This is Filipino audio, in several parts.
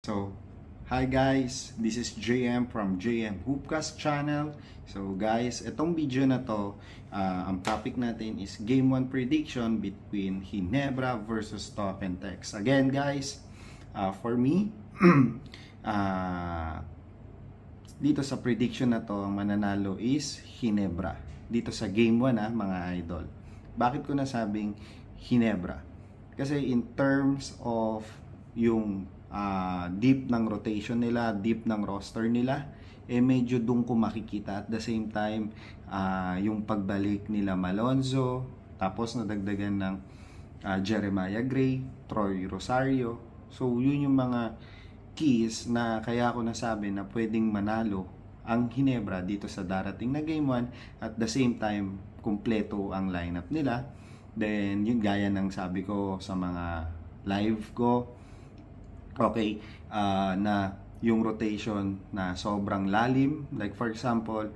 So, hi guys, this is JM from JM Hoopcast channel. So guys, itong video na to, ang topic natin is Game 1 prediction between Ginebra versus Tokentex. Again guys, for me, dito sa prediction na to, ang mananalo is Ginebra. Dito sa Game 1 mga idol. Bakit ko nasabing Ginebra? Kasi in terms of yung deep ng rotation nila, deep ng roster nila, medyo doon ko makikita. At the same time, yung pagbalik nila Malonzo, tapos nadagdagan ng Jeremiah Gray, Troy Rosario. So yun yung mga keys na kaya ko nasabi na pwedeng manalo ang Ginebra dito sa darating na Game 1. At the same time, kumpleto ang lineup nila. Then yun, gaya ng sabi ko sa mga live ko, okay, na yung rotation na sobrang lalim. Like for example,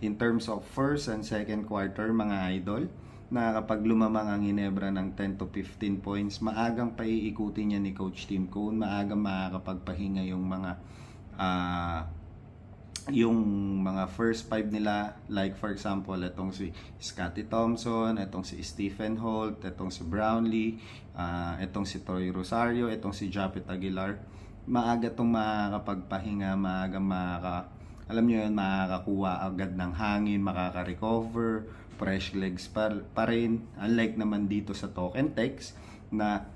in terms of first and second quarter mga idol, na kapag lumamang ang Ginebra ng 10 to 15 points, maagang paiikutin niya ni Coach Tim Cone, maagang makakapagpahinga yung mga first five nila. Like for example, itong si Scottie Thompson, itong si Stephen Holt, itong si Brownlee, itong si Troy Rosario, itong si Japet Aguilar. Maaga itong makakapagpahinga, alam nyo yun, makakakuha agad ng hangin, makaka-recover, fresh legs pa rin. Unlike naman dito sa Tokentex, na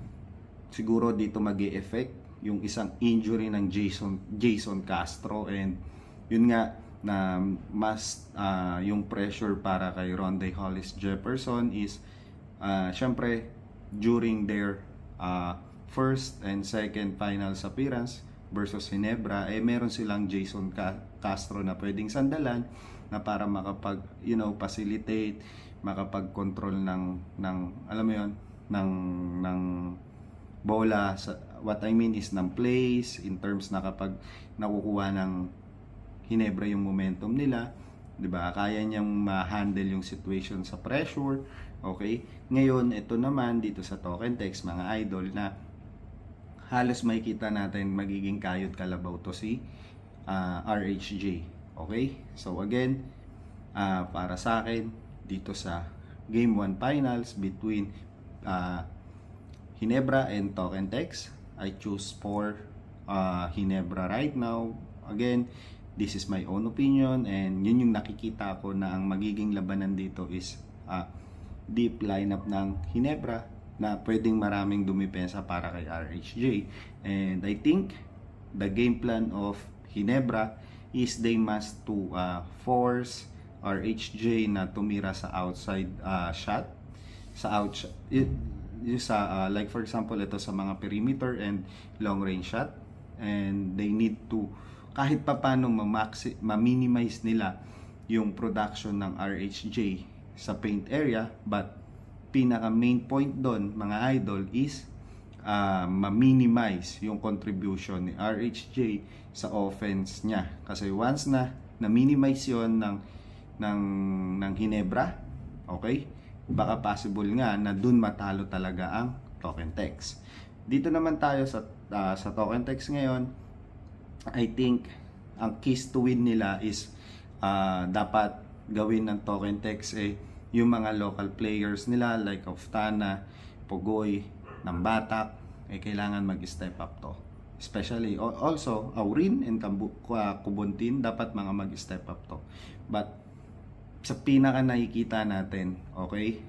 siguro dito mag-e-effect yung isang injury ng Jason Castro, and yun nga na mas yung pressure para kay Rondae Hollis Jefferson is syempre during their first and second finals appearance versus Ginebra, meron silang Jason Castro na pwedeng sandalan na para makapag facilitate, makapag-control ng alam mo yon, ng bola. What I mean is ng plays, in terms na kapag nakukuha ng Ginebra yung momentum nila, 'di ba? Kaya niyang ma-handle yung situation sa pressure. Okay? Ngayon, ito naman dito sa Tokentex mga idol, na halos makikita natin magiging kayod kalabaw to si RHJ. Okay? So again, para sa akin dito sa Game 1 Finals between Ginebra and Tokentex, I choose for Ginebra right now. Again, this is my own opinion, and yun yung nakikita ko na ang magiging labanan dito is deep lineup ng Ginebra na pwedeng maraming dumipensa para kay RHJ. And I think the game plan of Ginebra is they must to force RHJ na tumira sa outside shot, sa outside like for example ito sa mga perimeter and long range shot, and they need to kahit pa paano ma-minimize nila yung production ng RHJ sa paint area. But pinaka main point doon mga idol is ma-minimize yung contribution ni RHJ sa offense niya, kasi once na na-minimize yon ng Ginebra, okay, baka possible nga na dun matalo talaga ang Tokentex. Dito naman tayo sa Tokentex ngayon. I think ang keys to win nila is dapat gawin ng Tokentex yung mga local players nila like Oftana, Pogoy, Nambatak, kailangan mag-step up to. Especially also Aurin and Kubuntin, dapat mga mag-step up to. But sa pinaka nakikita natin, okay?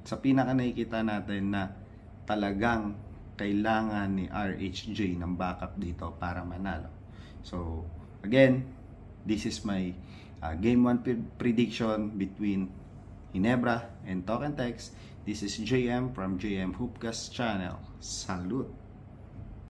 Sa pinaka nakikita natin na talagang kailangan ni RHJ ng backup dito para manalo. So again, this is my Game 1 prediction between Ginebra and Tokentex. This is JM from JM Hoopcast channel. Salute!